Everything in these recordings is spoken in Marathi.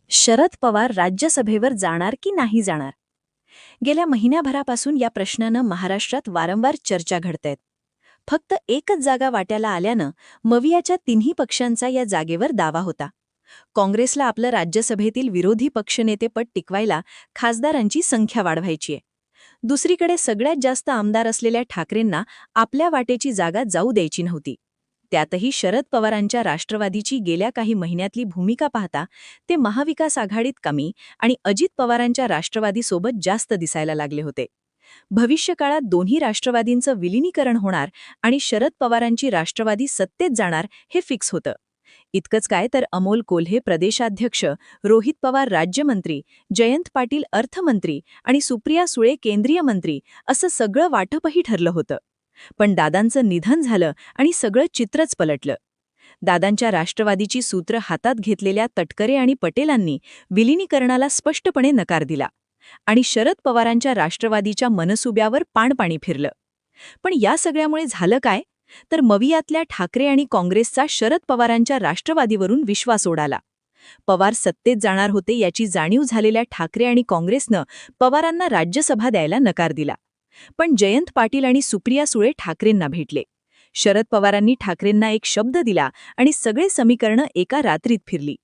शरद पवार राज्यसभेवर जाणार की नाही जाणार? गेल्या महिन्याभरापासून या प्रश्नानं महाराष्ट्रात वारंवार चर्चा घडतायत. फक्त एकच जागा वाट्याला आल्यानं मवियाच्या तिन्ही पक्षांचा या जागेवर दावा होता. काँग्रेसला आपलं राज्यसभेतील विरोधी पक्षनेतेपद टिकवायला खासदारांची संख्या वाढवायची आहे. दुसरीकडे सगळ्यात जास्त आमदार असलेल्या ठाकरेंना आपल्या वाटेची जागा जाऊ द्यायची नव्हती. त्यातही शरद पवारांच्या राष्ट्रवादीची गेल्या काही महिन्यातली भूमिका पाहता ते महाविकास आघाडीत कमी आणि अजित पवारांच्या राष्ट्रवादीसोबत जास्त दिसायला लागले होते. भविष्यकाळात दोन्ही राष्ट्रवादींचं विलिनीकरण होणार आणि शरद पवारांची राष्ट्रवादी सत्तेत जाणार हे फिक्स होतं. इतकंच काय तर अमोल कोल्हे प्रदेशाध्यक्ष, रोहित पवार राज्यमंत्री, जयंत पाटील अर्थमंत्री आणि सुप्रिया सुळे केंद्रीय मंत्री असं सगळं वाटपही ठरलं होतं. पण दादांचं निधन झालं आणि सगळं चित्रच पलटलं. दादांच्या राष्ट्रवादीची सूत्र हातात घेतलेल्या तटकरे आणि पटेलांनी विलिनीकरणाला स्पष्टपणे नकार दिला आणि शरद पवारांच्या राष्ट्रवादीच्या मनसुब्यावर पाणपाणी फिरलं. पण या सगळ्यामुळे झालं काय तर मवियातल्या ठाकरे आणि काँग्रेसचा शरद पवारांच्या राष्ट्रवादीवरून विश्वास उडाला. पवार सत्तेत जाणार होते याची जाणीव झालेल्या ठाकरे आणि काँग्रेसनं पवारांना राज्यसभा द्यायला नकार दिला. पण जयंत पाटील आणि सुप्रिया सुळे ठाकरेंना भेटले. शरद पवारांनी ठाकरेंना एक शब्द दिला आणि सगळे समीकरणं एका रात्रीत फिरली.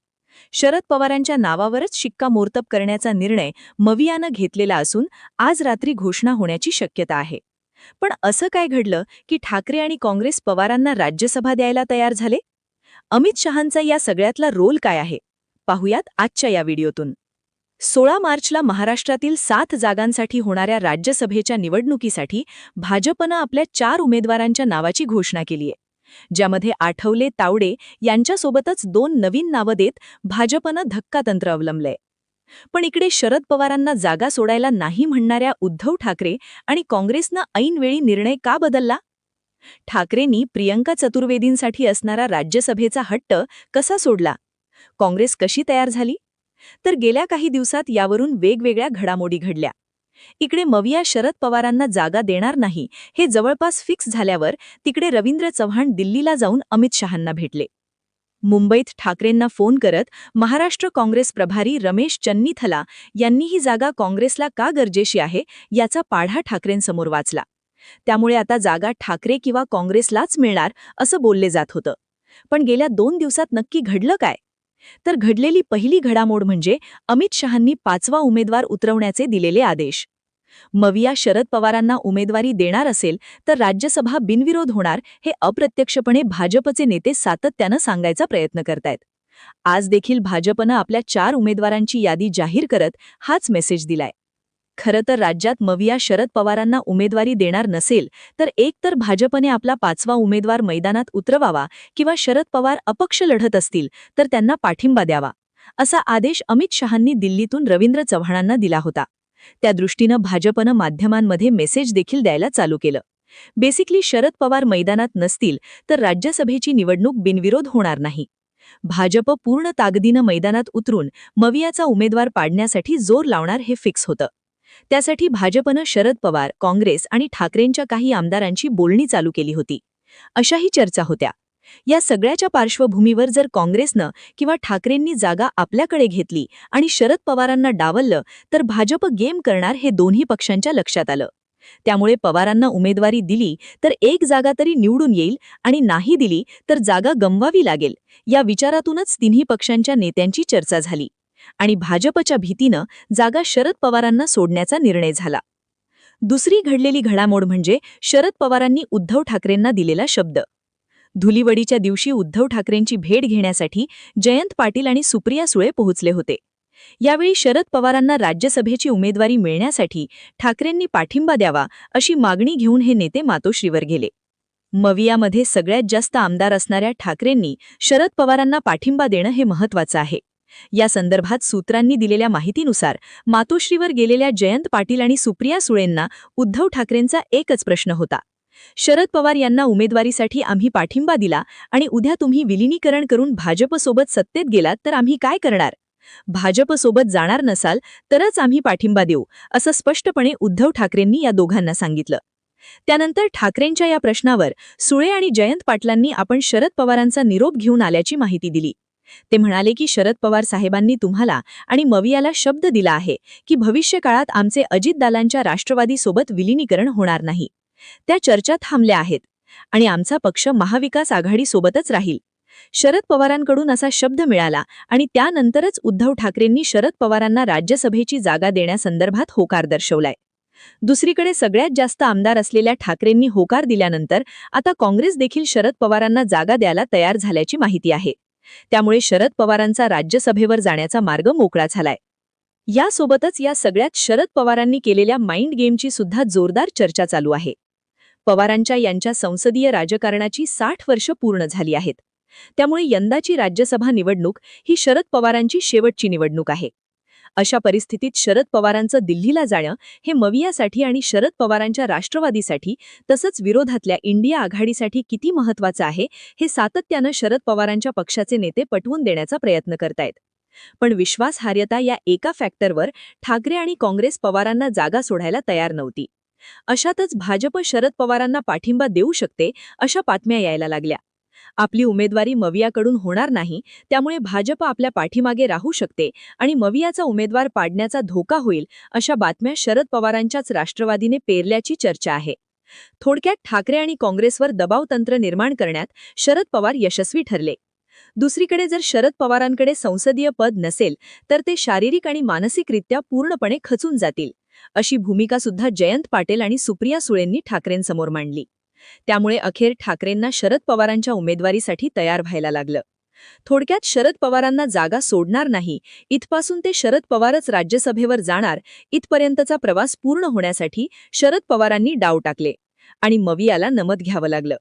शरद पवारांच्या नावावरच शिक्कामोर्तब करण्याचा निर्णय मवियानं घेतलेला असून आज रात्री घोषणा होण्याची शक्यता आहे. पण असं काय घडलं की ठाकरे आणि काँग्रेस पवारांना राज्यसभा द्यायला तयार झाले? अमित शहांचा या सगळ्यातला रोल काय आहे पाहूयात आजच्या या व्हिडिओतून. 16 मार्चला महाराष्ट्रातील 7 जागांसाठी होणाऱ्या राज्यसभेच्या निवडणुकीसाठी भाजपनं आपल्या 4 उमेदवारांच्या नावाची घोषणा केली आहे, ज्यामध्ये आठवले तावडे यांच्यासोबतच 2 नवीन नावं देत भाजपनं धक्कातंत्र अवलंबलंय. पण इकडे शरद पवारांना जागा सोडायला नाही म्हणणाऱ्या उद्धव ठाकरे आणि काँग्रेसनं ऐनवेळी निर्णय का बदलला? ठाकरेंनी प्रियंका चतुर्वेदींसाठी असणारा राज्यसभेचा हट्ट कसा सोडला? काँग्रेस कशी तयार झाली? तर गेल्या काही दिवसात यावरून वेगवेगळ्या घडामोडी घडल्या. इकडे मविया शरद पवारांना जागा देणार नाही हे जवळपास फिक्स झाल्यावर तिकडे रवींद्र चव्हाण दिल्लीला जाऊन अमित शहांना भेटले. मुंबईत ठाकरेंना फोन करत महाराष्ट्र काँग्रेस प्रभारी रमेश चन्नीथला यांनी ही जागा काँग्रेसला का गरजेची आहे याचा पाढा ठाकरेंसमोर वाचला. त्यामुळे आता जागा ठाकरे किंवा काँग्रेसलाच मिळणार असं बोलले जात होतं. पण गेल्या 2 दिवसात नक्की घडलं काय? तर घडलेली पहिली घडामोड म्हणजे अमित शहांनी 5वा उमेदवार उतरवण्याचे दिलेले आदेश. मविया शरद पवारांना उमेदवारी देणार असेल तर राज्यसभा बिनविरोध होणार हे अप्रत्यक्षपणे भाजपचे नेते सातत्यानं सांगायचा प्रयत्न करतायत. आज देखील भाजपनं आपल्या 4 उमेदवारांची यादी जाहीर करत हाच मेसेज दिलाय. खरं तर राज्यात मविया शरद पवारांना उमेदवारी देणार नसेल तर एकतर भाजपने आपला 5वा उमेदवार मैदानात उतरवावा किंवा शरद पवार अपक्ष लढत असतील तर त्यांना पाठिंबा द्यावा, असा आदेश अमित शहांनी दिल्लीतून रवींद्र चव्हाणांना दिला होता. त्या दृष्टीनं भाजपनं माध्यमांमध्ये मेसेज देखील द्यायला चालू केलं. बेसिकली शरद पवार मैदानात नसतील तर राज्यसभेची निवडणूक बिनविरोध होणार नाही. भाजप पूर्ण ताकदीनं मैदानात उतरून मवियाचा उमेदवार पाडण्यासाठी जोर लावणार हे फिक्स होतं. त्यासाठी भाजपनं शरद पवार, काँग्रेस आणि ठाकरेंच्या काही आमदारांची बोलणी चालू केली होती, अशाही चर्चा होत्या. या सगळ्याच्या पार्श्वभूमीवर जर काँग्रेसनं किंवा ठाकरेंनी जागा आपल्याकडे घेतली आणि शरद पवारांना डावललं तर भाजप गेम करणार हे दोन्ही पक्षांच्या लक्षात आलं. त्यामुळे पवारांना उमेदवारी दिली तर एक जागा तरी निवडून येईल आणि नाही दिली तर जागा गमवावी लागेल, या विचारातूनच तिन्ही पक्षांच्या नेत्यांची चर्चा झाली आणि भाजपच्या भीतीनं जागा शरद पवारांना सोडण्याचा निर्णय झाला. दुसरी घडलेली घडामोड म्हणजे शरद पवारांनी उद्धव ठाकरेंना दिलेला शब्द. धुलीवडीच्या दिवशी उद्धव ठाकरेंची भेट घेण्यासाठी जयंत पाटील आणि सुप्रिया सुळे पोहोचले होते. यावेळी शरद पवारांना राज्यसभेची उमेदवारी मिळण्यासाठी ठाकरेंनी पाठिंबा द्यावा अशी मागणी घेऊन हे नेते मातोश्रीवर गेले. मवियामध्ये सगळ्यात जास्त आमदार असणाऱ्या ठाकरेंनी शरद पवारांना पाठिंबा देणं हे महत्त्वाचं आहे. या संदर्भात सूत्रांनी दिलेल्या माहितीनुसार मातोश्रीवर गेलेल्या जयंत पाटील आणि सुप्रिया सुळेंना उद्धव ठाकरेंचा एकच प्रश्न होता. शरद पवार यांना उमेदवारीसाठी आम्ही पाठिंबा दिला आणि उद्या तुम्ही विलिनीकरण करून भाजपसोबत सत्तेत गेलात तर आम्ही काय करणार? भाजपसोबत जाणार नसाल तरच आम्ही पाठिंबा देऊ, असं स्पष्टपणे उद्धव ठाकरेंनी या दोघांना सांगितलं. त्यानंतर ठाकरेंच्या या प्रश्नावर सुळे आणि जयंत पाटलांनी आपण शरद पवारांचा निरोप घेऊन आल्याची माहिती दिली. ते म्हणाले की शरद पवार साहेबांनी तुम्हाला आणि मवियाला शब्द दिला आहे की भविष्यकाळात आमचे अजितदादांच्या राष्ट्रवादीसोबत विलिनीकरण होणार नाही. त्या चर्चा थांबल्या आहेत आणि आमचा पक्ष महाविकास आघाडीसोबतच राहील. शरद पवारांकडून असा शब्द मिळाला आणि त्यानंतरच उद्धव ठाकरेंनी शरद पवारांना राज्यसभेची जागा देण्यासंदर्भात होकार दर्शवलाय. दुसरीकडे सगळ्यात जास्त आमदार असलेल्या ठाकरेंनी होकार दिल्यानंतर आता काँग्रेस देखील शरद पवारांना जागा द्यायला तयार झाल्याची माहिती आहे. त्यामुळे शरद पवारांचा राज्यसभेवर जाण्याचा मार्ग मोकळा झालाय. यासोबतच या सगळ्यात शरद पवारांनी केलेल्या माइंड गेमची सुद्धा जोरदार चर्चा चालू आहे. पवारांच्या यांच्या संसदीय राजकारणाची 60 वर्ष पूर्ण झाली आहेत. त्यामुळे यंदाची राज्यसभा निवडणूक ही शरद पवारांची शेवटची निवडणूक आहे. अशा परिस्थितीत शरद पवारांचं दिल्लीला जाणं हे मवियासाठी आणि शरद पवारांच्या राष्ट्रवादीसाठी तसंच विरोधातल्या इंडिया आघाडीसाठी किती महत्त्वाचं आहे हे सातत्यानं शरद पवारांच्या पक्षाचे नेते पटवून देण्याचा प्रयत्न करतायत. पण विश्वासार्हता या एका फॅक्टरवर ठाकरे आणि काँग्रेस पवारांना जागा सोडायला तयार नव्हती. अशातच भाजप शरद पवारांना पाठिंबा देऊ शकते अशा बातम्या यायला लागल्या. आपली उमेदवारी मवियाकडून होणार नाही, त्यामुळे भाजप आपल्या पाठीमागे राहू शकते आणि मवियाचा उमेदवार पाडण्याचा धोका होईल अशा बातम्या शरद पवारांच्याच राष्ट्रवादीने पेरल्याची चर्चा आहे. थोडक्यात ठाकरे आणि काँग्रेसवर दबाव तंत्र निर्माण करण्यात शरद पवार यशस्वी ठरले. दुसरीकडे जर शरद पवारांकडे संसदीय पद नसेल तर ते शारीरिक आणि मानसिकरित्या पूर्णपणे खचून जातील, अशी भूमिका सुद्धा जयंत पाटील आणि सुप्रिया सुळेंनी ठाकरेंसमोर मांडली. त्यामुळे अखेर ठाकरेंना शरद पवारांच्या उमेदवारीसाठी तयार व्हायला लागलं. थोडक्यात शरद पवारांना जागा सोडणार नाही इथपासून ते शरद पवारच राज्यसभेवर जाणार इथपर्यंतचा प्रवास पूर्ण होण्यासाठी शरद पवारांनी डाव टाकले आणि मवियाला नमत घ्यावं लागलं.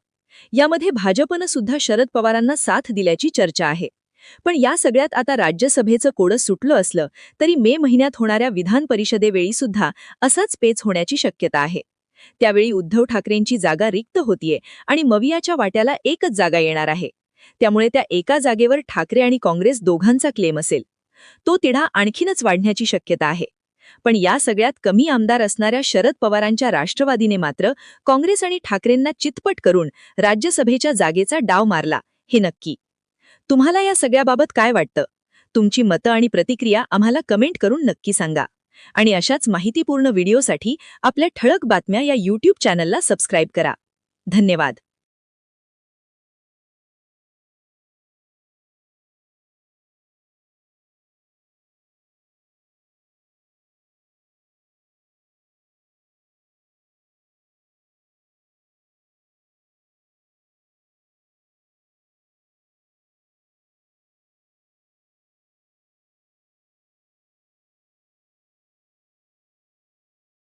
यामध्ये भाजपनं सुद्धा शरद पवारांना साथ दिल्याची चर्चा आहे. पण या सगळ्यात आता राज्यसभेचं कोडं सुटलं असलं तरी मे महिन्यात होणाऱ्या विधान परिषदेवेळी सुद्धा असाच पेच होण्याची शक्यता आहे. त्यावेळी उद्धव ठाकरेंची जागा रिक्त होतीये आणि मवियाच्या वाट्याला एकच जागा येणार आहे. त्यामुळे त्या एका जागेवर ठाकरे आणि काँग्रेस दोघांचा क्लेम असेल. तो तिढा आणखीनच वाढण्याची शक्यता आहे. पण या सगळ्यात कमी आमदार असणाऱ्या शरद पवारांच्या राष्ट्रवादीने मात्र काँग्रेस आणि ठाकरेंना चितपट करून राज्यसभेच्या जागेचा डाव मारला, हे नक्की. तुम्हाला या सगळ्याबाबत काय वाटतं? तुमची मतं आणि प्रतिक्रिया आम्हाला कमेंट करून नक्की सांगा. आणि अशाच माहितीपूर्ण व्हिडिओसाठी आपल्या ठळक बातम्या या YouTube चॅनलला सबस्क्राईब करा. धन्यवाद.